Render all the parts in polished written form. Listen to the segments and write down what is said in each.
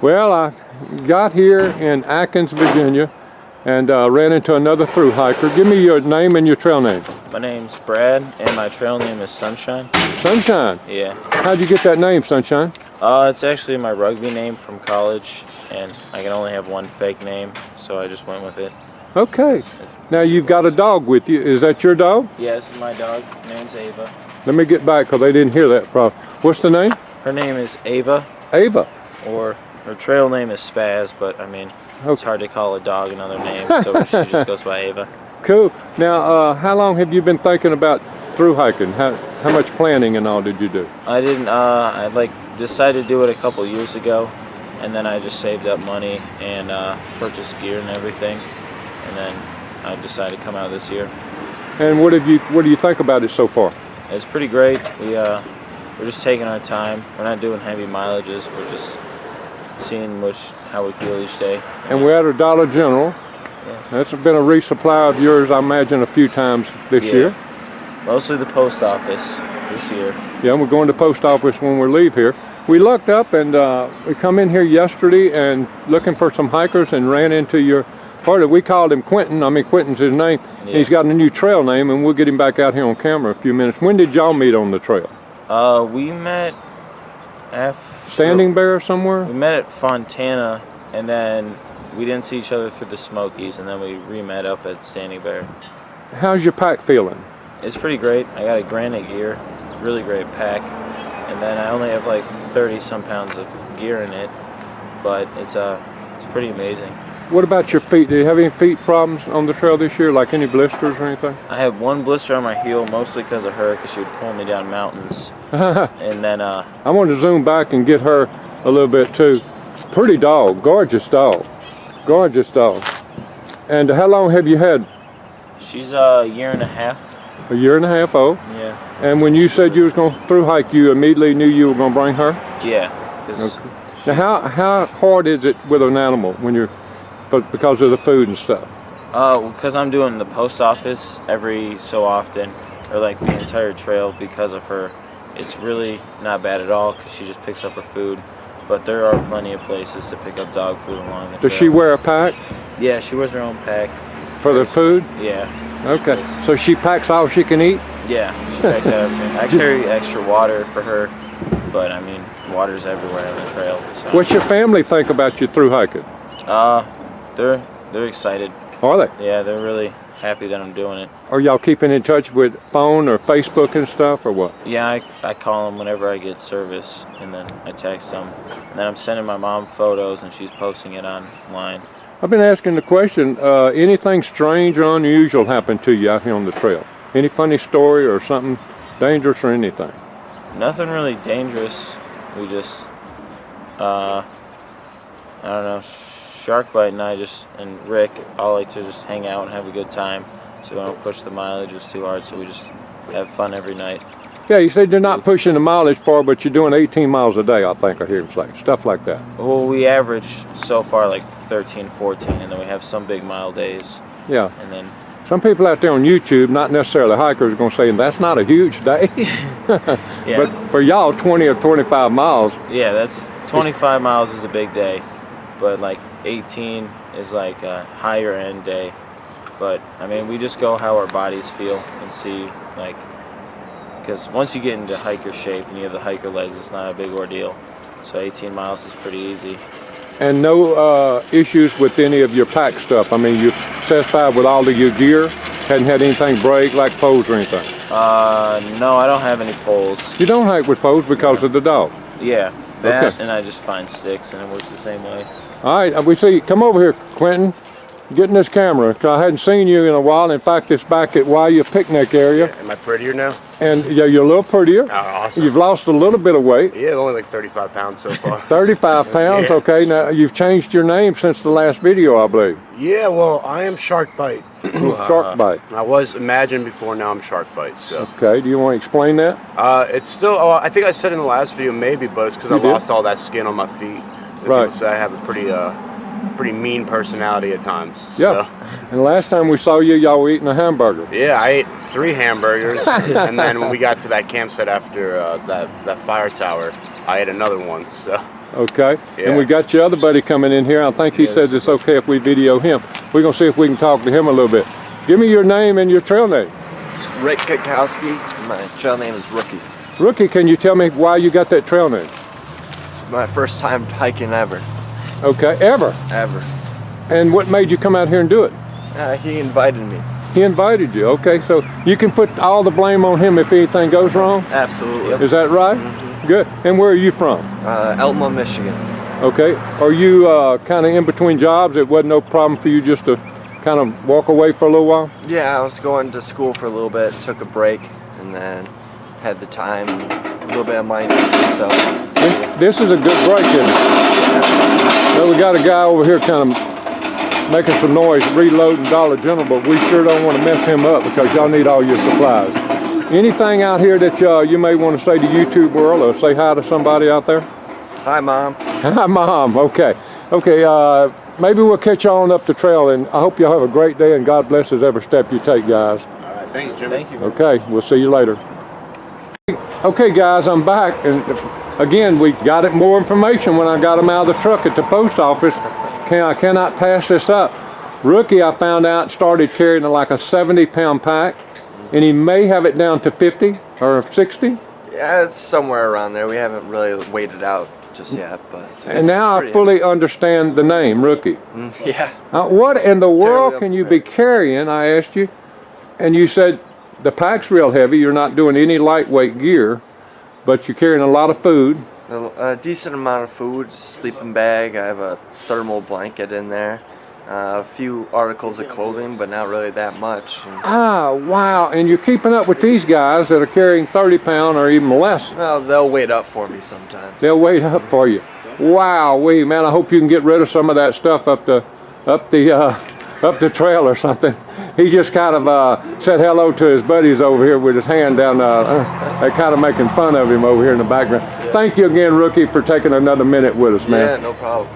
Well, I got here in Athens, Virginia, and ran into another thru hiker. Give me your name and your trail name. My name's Brad, and my trail name is Sunshine. Sunshine? Yeah. How'd you get that name, Sunshine? It's actually my rugby name from college, and I can only have one fake name, so I just went with it. Okay. Now you've got a dog with you. Is that your dog? Yeah, this is my dog. Her name's Ava. Let me get back because they didn't hear that problem. What's the name? Her name is Ava. Ava. Or her trail name is Spaz, but I mean, it's hard to call a dog another name, so she just goes by Ava. Cool. Now, how long have you been thinking about thru hiking? How much planning and all did you do? I didn't. I decided to do it a couple years ago, and then I just saved up money and purchased gear and everything, and then I decided to come out this year. And what do you think about it so far? It's pretty great. We're just taking our time. We're not doing heavy mileages. We're just seeing how we feel each day. And we're at a Dollar General. Yeah. That's been a resupply of yours, I imagine, a few times this year. Mostly the post office this year. Yeah, we're going to the post office when we leave here. We looked up and we come in here yesterday and looking for some hikers and ran into your partner. We called him Quentin. I mean, Quentin's his name. Yeah. He's got a new trail name, and we'll get him back out here on camera in a few minutes. When did y'all meet on the trail? We met at Standing Bear somewhere? We met at Fontana, and then we didn't see each other through the Smokies, and then we re-met up at Standing Bear. How's your pack feeling? It's pretty great. I got a granite gear, really great pack, and then I only have like 30-some pounds of gear in it, but it's pretty amazing. What about your feet? Do you have any feet problems on the trail this year, like any blisters or anything? I had one blister on my heel, mostly because of her, because she would pull me down mountains. And then I want to zoom back and get her a little bit too. Pretty dog, gorgeous dog, gorgeous dog. And how long have you had? She's a year and a half. A year and a half old? Yeah. And when you said you was going to thru hike, you immediately knew you were going to bring her? Yeah. Okay. Now how hard is it with an animal when you're, because of the food and stuff? Because I'm doing the post office every so often, or like the entire trail because of her. It's really not bad at all because she just picks up her food. But there are plenty of places to pick up dog food along the trail. Does she wear a pack? Yeah, she wears her own pack. For the food? Yeah. Okay. So she packs all she can eat? Yeah, she packs everything. I carry extra water for her, but I mean, water's everywhere on the trail. So. What's your family think about you thru hiking? They're excited. Are they? Yeah, they're really happy that I'm doing it. Are y'all keeping in touch with phone or Facebook and stuff, or what? Yeah, I call them whenever I get service, and then I text them. And then I'm sending my mom photos, and she's posting it online. I've been asking the question, anything strange or unusual happened to you out here on the trail? Any funny story or something dangerous or anything? Nothing really dangerous. We just, I don't know, Sharkbite and I and Rick all like to just hang out and have a good time. So we don't push the mileages too hard, so we just have fun every night. Yeah, you said you're not pushing the mileage far, but you're doing 18 miles a day, I think I hear him say. Stuff like that. Well, we average so far like 13, 14, and then we have some big mile days. Yeah. And then some people out there on YouTube, not necessarily hikers, are going to say, that's not a huge day. Yeah. But for y'all, 20 or 25 miles. Yeah, that's 25 miles is a big day, but like 18 is like a higher end day. But I mean, we just go how our bodies feel and see, like, because once you get into hiker shape and you have the hiker legs, it's not a big ordeal. So 18 miles is pretty easy. And no issues with any of your pack stuff? I mean, you're satisfied with all of your gear? Hadn't had anything break, like poles or anything? No, I don't have any poles. You don't hike with poles because of the dog? Yeah, that okay. And I just find sticks and it works the same way. All right, we see, come over here, Quentin. Get in this camera, because I hadn't seen you in a while. In fact, it's back at Waya Picnic area. Yeah, am I prettier now? And yeah, you're a little prettier. Oh, awesome. You've lost a little bit of weight. Yeah, only like 35 pounds so far. 35 pounds, Yeah. Okay. Now, you've changed your name since the last video, I believe. Yeah, well, I am Sharkbite. Sharkbite. I was Imagine before, now I'm Sharkbite, so. Okay, do you want to explain that? It's still, I think I said in the last video maybe, but it's because I lost all that skin on my feet. Right. People say I have a pretty mean personality at times. Yeah. So. And last time we saw you, y'all were eating a hamburger. Yeah, I ate 3 hamburgers, and then when we got to that campsite after that fire tower, I ate another one. So. Okay. Yeah. And we got your other buddy coming in here. I think he said it's okay if we video him. We're going to see if we can talk to him a little bit. Give me your name and your trail name. Rick Kikowski. My trail name is Rookie. Rookie, can you tell me why you got that trail name? It's my first time hiking ever. Okay, ever. Ever. And what made you come out here and do it? He invited me. He invited you. Okay, so you can put all the blame on him if anything goes wrong? Absolutely. Is that right? Good. And where are you from? Elma, Michigan. Okay. Are you kind of in between jobs? It wasn't no problem for you just to kind of walk away for a little while? Yeah, I was going to school for a little bit, took a break, and then had the time, a little bit of money for myself. This is a good break, isn't it? Well, we got a guy over here kind of making some noise reloading Dollar General, but we sure don't want to mess him up because y'all need all your supplies. Anything out here that you may want to say to YouTube world or say hi to somebody out there? Hi, Mom. Hi, Mom. Okay. Okay, maybe we'll catch y'all on up the trail, and I hope y'all have a great day, and God blesses every step you take, guys. All right, thanks, Jimmy. Thank you. Okay, we'll see you later. Okay, guys, I'm back, and again, we got it more information when I got him out of the truck at the post office. I cannot pass this up. Rookie, I found out, started carrying like a 70-pound pack, and he may have it down to 50 or 60. Yeah, it's somewhere around there. We haven't really weighed it out just yet, but. And now I fully understand the name, Rookie. Yeah. What in the world Terrible. can you be carrying, I asked you, and you said the pack's real heavy, you're not doing any lightweight gear, but you're carrying a lot of food. A decent amount of food, sleeping bag. I have a thermal blanket in there. A few articles of clothing, but not really that much. Ah, wow. And you're keeping up with these guys that are carrying 30-pound or even less. Well, they'll wait up for me sometimes. They'll wait up for you. Wow, man, I hope you can get rid of some of that stuff up the trail or something. He just kind of said hello to his buddies over here with his hand down. They're kind of making fun of him over here in the background. Thank you again, Rookie, for taking another minute with us, man. Yeah, no problem.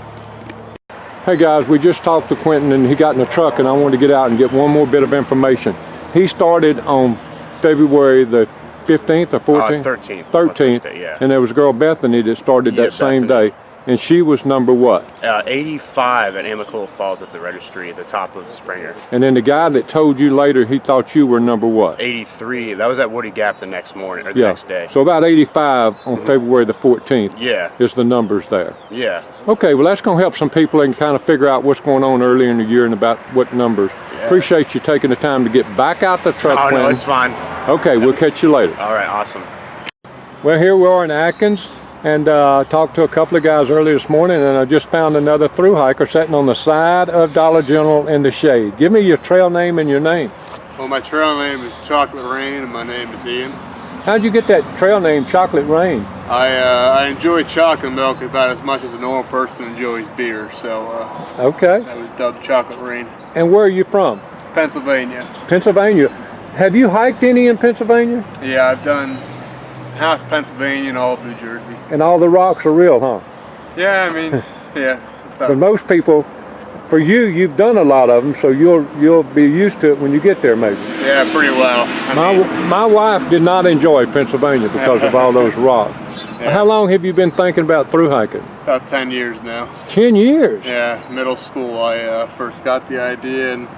Hey guys, we just talked to Quentin and he got in the truck, and I wanted to get out and get one more bit of information. He started on February the 15th or 14th? 13th. 13th, Thursday, yeah. and there was a girl Bethany that started that same Bethany. day, and she was number what? 85 at Amicable Falls at the registry at the top of Springer. And then the guy that told you later, he thought you were number what? 83, that was at Woody Gap the next morning, or the next day. So about 85 on February the 14th Yeah, is the numbers there. yeah. Okay, well that's going to help some people and kind of figure out what's going on early in the year and about what numbers. Yeah. Appreciate you taking the time to get back out the truck, Oh, no, Quentin. it's fine. Okay, we'll catch you later. All right, awesome. Well, here we are in Atkins, and talked to a couple of guys early this morning, and I just found another thru hiker sitting on the side of Dollar General in the shade. Give me your trail name and your name. Well, my trail name is Chocolate Rain, and my name is Ian. How'd you get that trail name, Chocolate Rain? I enjoy chocolate milk about as much as a normal person enjoys beer, so Okay. I was dubbed Chocolate Rain. And where are you from? Pennsylvania. Pennsylvania. Have you hiked any in Pennsylvania? Yeah, I've done half Pennsylvania and all of New Jersey. And all the rocks are real, huh? Yeah, I mean, yeah. But most people, for you, you've done a lot of them, so you'll be used to it when you get there, maybe. Yeah, pretty well. My wife did not enjoy Pennsylvania because of all those rocks. Yeah. How long have you been thinking about thru hiking? About 10 years now. 10 years? Yeah, middle school I first got the idea and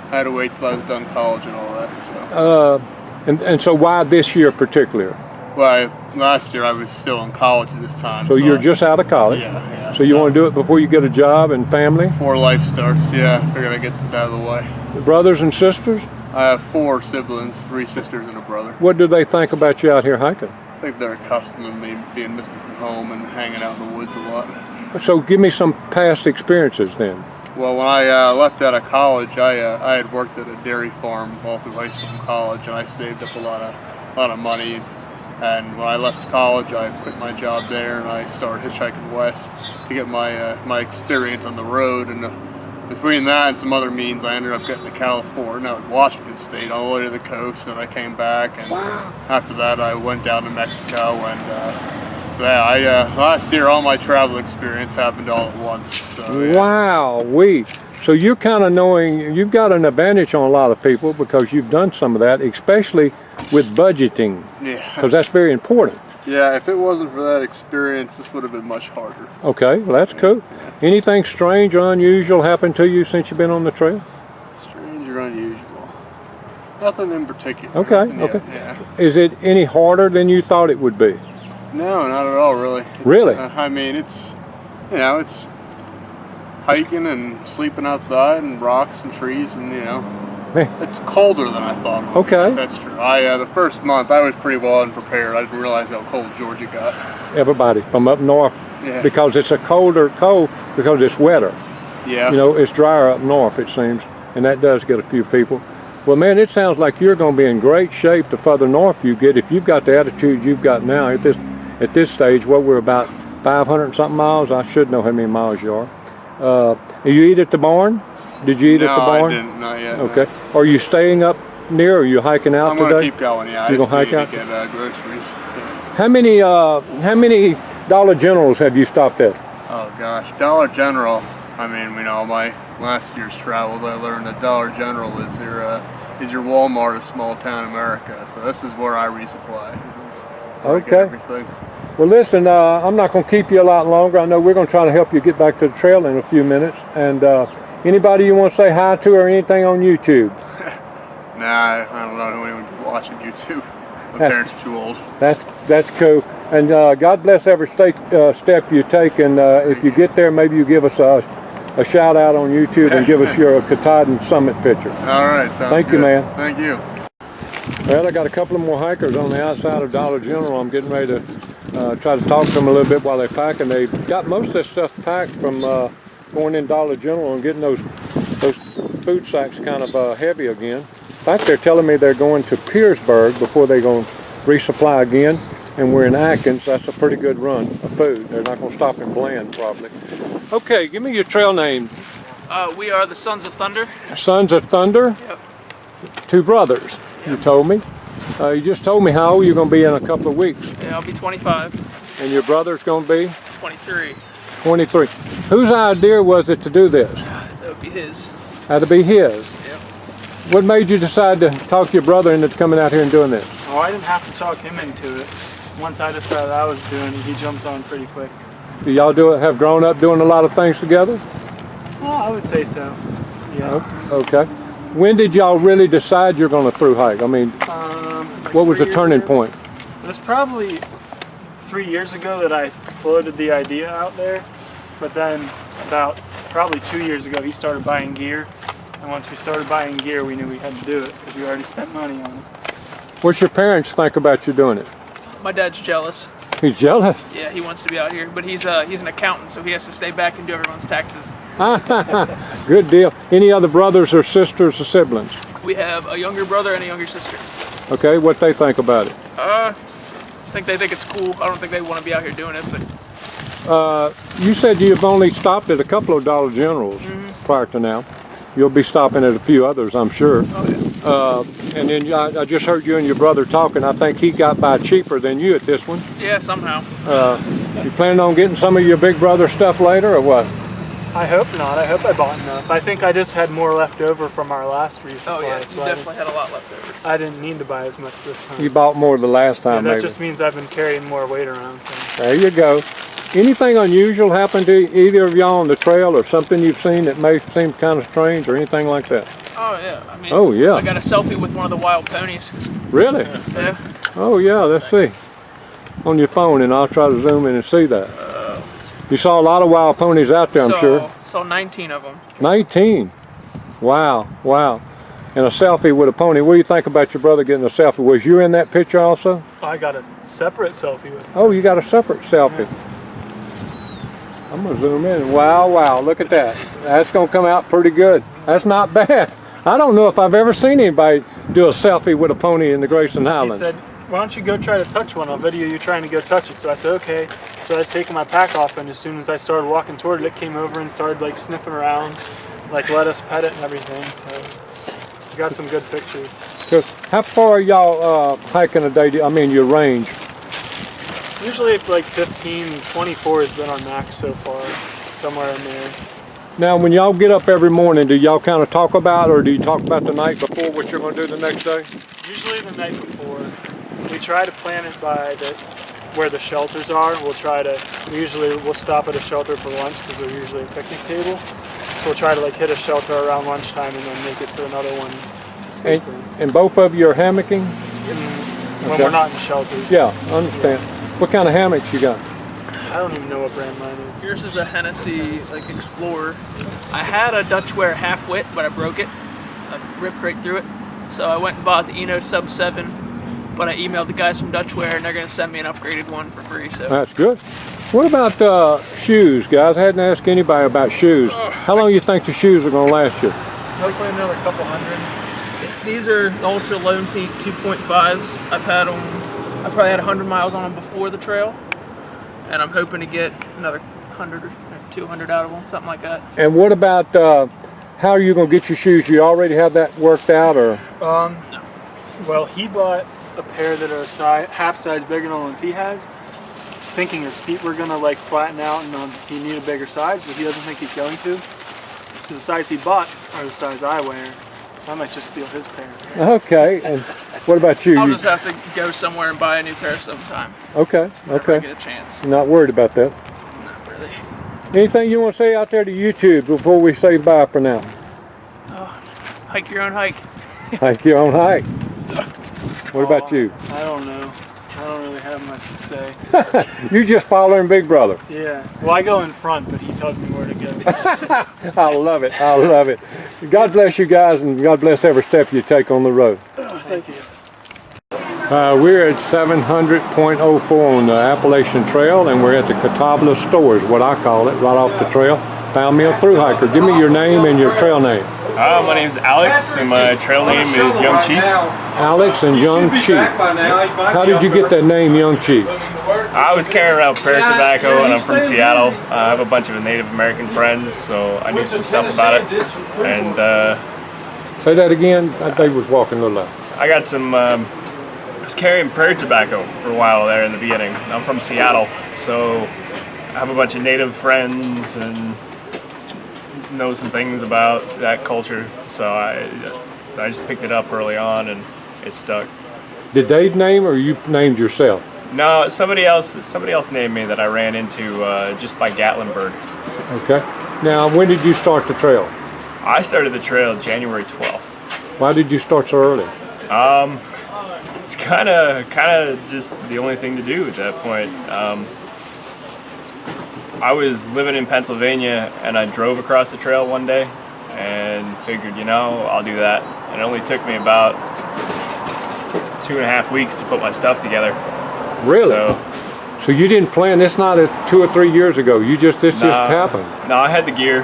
had to wait till I was done college and all that. So. And so why this year particularly? Well, last year I was still in college at this time. So you're just out of college? Yeah. So you want to do it before you get a job and family? Before life starts, yeah. I figured I'd get this out of the way. Brothers and sisters? I have 4 siblings, 3 sisters and a brother. What do they think about you out here hiking? I think they're accustomed to me being missing from home and hanging out in the woods a lot. So give me some past experiences then. Well, when I left out of college, I had worked at a dairy farm all through high school and college, and I saved up a lot of money. And when I left college, I quit my job there, and I started hitchhiking west to get my experience on the road. And between that and some other means, I ended up getting to California, Washington State, all the way to the coast. And I came back, and after that, I went down to Mexico. And so yeah, last year all my travel experience happened all at once. So yeah. Wow, so you're kind of knowing, you've got an advantage on a lot of people because you've done some of that, especially with budgeting, Yeah. because that's very important. Yeah, if it wasn't for that experience, this would have been much harder. Okay, well that's cool. Anything strange or unusual happened to you since you've been on the trail? Strange or unusual? Nothing in particular. Okay, Nothing okay. yet, yeah. Is it any harder than you thought it would be? No, not at all, really. Really? I mean, it's, you know, it's hiking and sleeping outside and rocks and trees and, you know, Man. it's colder than I thought it would be. Okay. That's true. The first month I was pretty well unprepared. I didn't realize how cold Georgia got. Everybody from up north, Yeah. because it's a colder cold because it's wetter. Yeah. You know, it's drier up north, it seems, and that does get a few people. Well, man, it sounds like you're going to be in great shape the further north you get. If you've got the attitude you've got now, at this stage, well, we're about 500 and something miles. I should know how many miles you are. You eat at the barn? Did you eat at the barn? No, I didn't. Not yet. Okay. No. Are you staying up near, or are you hiking out I'm today? going to keep going, yeah. You I gonna just hike need out? to get groceries. Yeah. How many Dollar Generals have you stopped at? Oh, gosh. Dollar General. I mean, you know, my last year's travels, I learned that Dollar General is your Walmart of small town America. So this is where I resupply. This is where I get Okay. everything. Well, listen, I'm not going to keep you a lot longer. I know we're going to try to help you get back to the trail in a few minutes. And anybody you want to say hi to or anything on YouTube? Nah, I don't know anyone watching YouTube. My That's- parents are too old. That's cool. And God bless every step you take. And if you get there, maybe you give us a shout out on YouTube and give us your Katahdin Summit picture. All right, sounds Thank you, good. man. Thank you. Well, I got a couple of more hikers on the outside of Dollar General. I'm getting ready to try to talk to them a little bit while they're packing. They got most of this stuff packed from going in Dollar General and getting those food sacks kind of heavy again. In fact, they're telling me they're going to Pearsburg before they're going to resupply again. And we're in Atkins. That's a pretty good run of food. They're not going to stop in Bland, probably. Okay, give me your trail name. We are the Sons of Thunder. Sons of Thunder? Yep. Two brothers, you told me. You just told me how old you're going to be in a couple of weeks. Yeah, I'll be 25, And your brother's going to be 23. 23. Whose idea was it to do this? That would be his. Had to be his. Yep. What made you decide to talk your brother into coming out here and doing this? Oh, I didn't have to talk him into it. Once I decided I was doing it, he jumped on pretty quick. Do y'all have grown up doing a lot of things together? Well, I would say so. Yeah. Okay. When did y'all really decide you're going to through hike? I mean, Like what was 3 the years turning ago. point? It was probably 3 years ago that I floated the idea out there. But then about probably 2 years ago, he started buying gear. And once we started buying gear, we knew we had to do it because we already spent money on it. What's your parents think about you doing it? My dad's jealous. He's jealous. Yeah, he wants to be out here, but he's an accountant, so he has to stay back and do everyone's taxes. Good deal. Any other brothers or sisters or siblings? We have a younger brother and a younger sister. Okay, what they think about it? I think they think it's cool. I don't think they want to be out here doing it, but You said you've only stopped at a couple of Dollar Generals prior to now. You'll be stopping at a few others, I'm sure. And then I just heard you and your brother talking. I think he got by cheaper than you at this one. yeah, somehow. You planning on getting some of your big brother stuff later or what? I hope not. I hope I bought enough. I think I just had more left over from our last resupply. Oh yeah, you so definitely had a lot left over. I didn't need to buy as much this time. You bought more the last Yeah, time, that maybe. just means I've been carrying more weight around. So. There you go. Anything unusual happen to either of y'all on the trail, or something you've seen that may seem kind of strange, or anything like that? Oh yeah, I mean. Oh, yeah. I got a selfie with one of the wild ponies. Really? Yeah. Oh yeah, let's see. On your phone, and I'll try to zoom in and see that. You saw a lot of wild ponies out there, I'm sure. Saw 19 of them. 19. Wow, wow. And a selfie with a pony. What do you think about your brother getting a selfie? Was you in that picture also? I got a separate selfie with him. Oh, you got a separate selfie. I'm gonna zoom in. Wow, wow, look at that. That's gonna come out pretty good. That's not bad. I don't know if I've ever seen anybody do a selfie with a pony in the Grayson He Highlands. said, why don't you go try to touch one? I'll video you trying to go touch it. So I said, okay. So I was taking my pack off, and as soon as I started walking toward it, it came over and started like sniffing around, like let us pet it and everything. So we got some good pictures. Good. How far are y'all hiking a day? I mean, your range? Usually it's like 15, 24 has been our max so far, somewhere in there. Now, when y'all get up every morning, do y'all kind of talk about, or do you talk about the night before what you're going to do the next day? Usually the night before. We try to plan it by where the shelters are. We'll stop at a shelter for lunch because they're usually a picnic table. So we'll try to like hit a shelter around lunchtime and then make it to another one to sleep in. And both of you are hammocking? When Okay. we're not in shelters. Yeah, I understand. What kind of hammocks you got? I don't even know what brand mine is. Yours is a Hennessy like Explorer. I had a Dutchware half wit, but I broke it. I ripped right through it. So I went and bought the Eno Sub 7, but I emailed the guys from Dutchware and they're gonna send me an upgraded one for free. So That's good. What about shoes, guys? I hadn't asked anybody about shoes. How long do you think the shoes are going to last you? hopefully another couple hundred. These are Ultra Lone Peak 2.5s. I've had them, I probably had 100 miles on them before the trail, and I'm hoping to get another 100 or 200 out of them, something like that. And what about how are you going to get your shoes? You already have that worked out, or? Well, he bought a pair that are half size bigger than the ones he has, thinking his feet were gonna like flatten out and he need a bigger size, but he doesn't think he's going to. So the size he bought are the size I wear, so I might just steal his pair. Okay, and what about you? I'll just have to go somewhere and buy a new pair sometime. Okay, Whenever I okay. get a chance. Not worried about that. Not really. Anything you want to say out there to YouTube before we say bye for now? Hike your own hike. Hike your own hike. What about you? I don't know. I don't really have much to say. You just following Big Brother. Yeah. Well, I go in front, but he tells me where to go. I love it. I love it. God bless you guys, and God bless every step you take on the road. Thank you. We're at 700.04 on the Appalachian Trail, and we're at the Catawba Stores, what I call it, right off the trail. Found me a thru hiker. Give me your name and your trail name. My name's Alex, and my trail name is Young Chief. Alex and Young Chief. How did you get that name, Young Chief? I was carrying around prairie tobacco, and I'm from Seattle. I have a bunch of Native American friends, so I knew some stuff about it. And Say that again. They was walking a little loud. I got some. I was carrying prairie tobacco for a while there in the beginning. I'm from Seattle, so I have a bunch of Native friends and know some things about that culture. So I just picked it up early on, and it stuck. Did they name or you named yourself? No, somebody else named me that I ran into just by Gatlinburg. Okay. Now, when did you start the trail? I started the trail January 12th. Why did you start so early? It's kind of just the only thing to do at that point. I was living in Pennsylvania, and I drove across the trail one day and figured, I'll do that. And it only took me about 2.5 weeks to put my stuff together. Really? So you didn't plan this? Not 2 or 3 years ago. This just happened. No, I had the gear.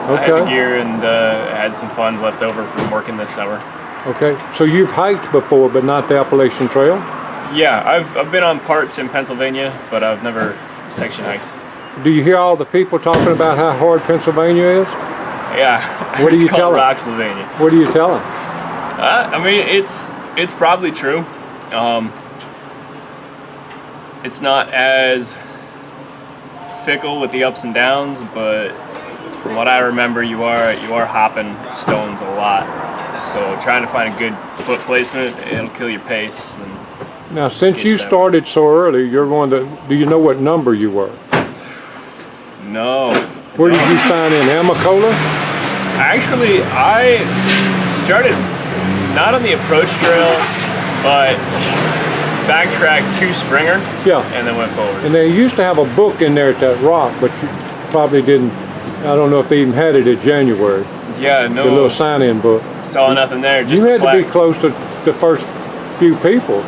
Okay. I had the gear, and I had some funds left over from working this summer. Okay. So you've hiked before, but not the Appalachian Trail? Yeah, I've been on parts in Pennsylvania, but I've never section hiked. Do you hear all the people talking about how hard Pennsylvania is? Yeah. What do you tell them? Rocksylvania. What do you tell them? I mean, it's probably true. It's not as fickle with the ups and downs, but from what I remember, you are hopping stones a lot. So trying to find a good foot placement, it'll kill your pace. And Now, since you started so early, do you know what number you were? no. Where did you sign in, Amacola? Actually, I started not on the approach trail, but backtracked to Springer. Yeah. And then went forward. And they used to have a book in there at that rock, but you probably didn't. I don't know if they even had it in January. Yeah, no. The little sign-in book. It's all or nothing there. Just You had the to be plaque. close to the first few people.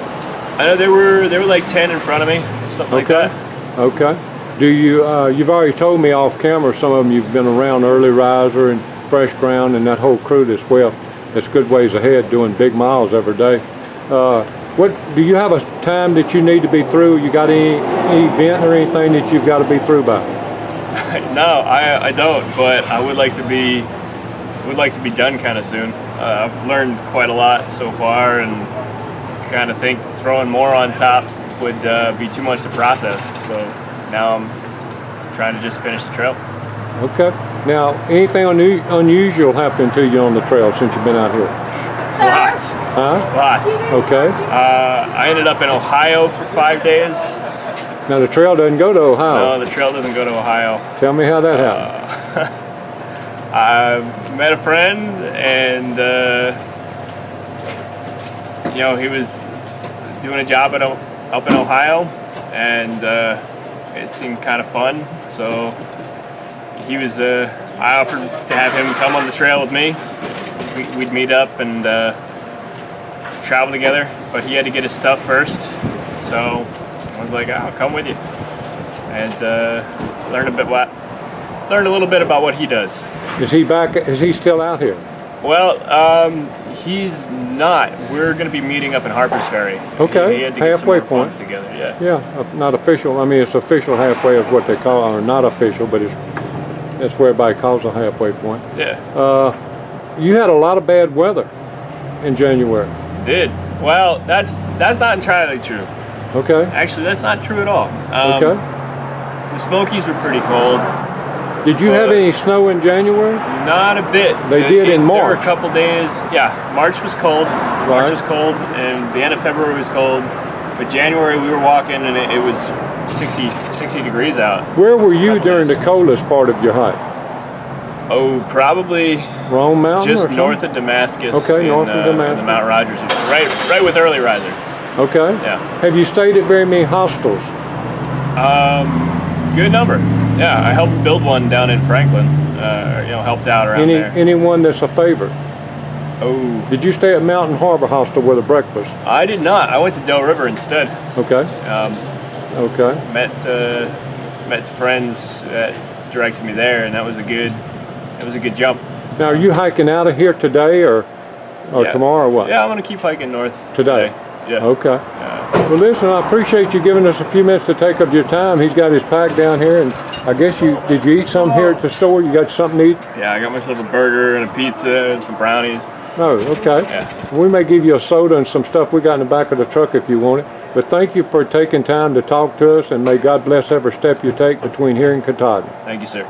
I know there were like 10 in front of me, something like that. Okay. Do you? You've already told me off camera some of them you've been around, Early Riser and Fresh Ground and that whole crew as well. That's good ways ahead, doing big miles every day. What do you have a time that you need to be through? You got any event or anything that you've got to be through by? No, I don't, but I would like to be done kind of soon. I've learned quite a lot so far, and kind of think throwing more on top would be too much to process. So now I'm trying to just finish the trail. Okay. Now, anything unusual happened to you on the trail since you've been out here? Lots. Huh? Lots. Okay. I ended up in Ohio for 5 days. Now the trail doesn't go to Ohio. No, the trail doesn't go to Ohio. Tell me how that happened. I met a friend, and you know, he was doing a job up in Ohio, and it seemed kind of fun. So he was. I offered to have him come on the trail with me. We'd meet up and travel together, but he had to get his stuff first. So I was like, I'll come with you, and learn a little bit about what he does. Is he back? Is he still out here? Well, he's not. We're going to be meeting up in Harper's Ferry. Okay, he had to get some halfway more point. funds together. Yeah. Yeah, not official. I mean, it's official halfway of what they call, or not official, but that's where everybody calls a halfway point. Yeah. You had a lot of bad weather in January. Did. Well, that's not entirely true. Okay. Actually, that's not true at all. Okay. The Smokies were pretty cold. Did you have any snow in January? Not a bit. They did in March. There were a couple days. Yeah, March was cold. March Right. was cold, and the end of February was cold. But January we were walking, and it was 60 degrees out. Where were you during the coldest part of your hike? Oh, probably Rome Mountain just or north of Damascus. Okay, north of Damascus. in the Mount Rogers, right with Early Riser. Okay. Yeah. Have you stayed at very many hostels? Good number. Yeah, I helped build one down in Franklin. Helped out around there. Anyone that's a favorite? Oh, Did you stay at Mountain Harbor Hostel with a breakfast? I did not. I went to Del River instead. Okay. Okay. Met some friends that directed me there, and that was a good jump. Now, are you hiking out of here today or Yeah. tomorrow or what? Yeah, I'm gonna keep hiking north Today? Yeah. Okay. Well, listen, I appreciate you giving us a few minutes to take of your time. He's got his pack down here, and I guess did you eat something here at the store? You got something to eat? Yeah, I got myself a burger and a pizza and some brownies. Oh, okay. Yeah. We may give you a soda and some stuff we got in the back of the truck if you want it. But thank you for taking time to talk to us, and may God bless every step you take between here and Katahdin. Thank you, sir.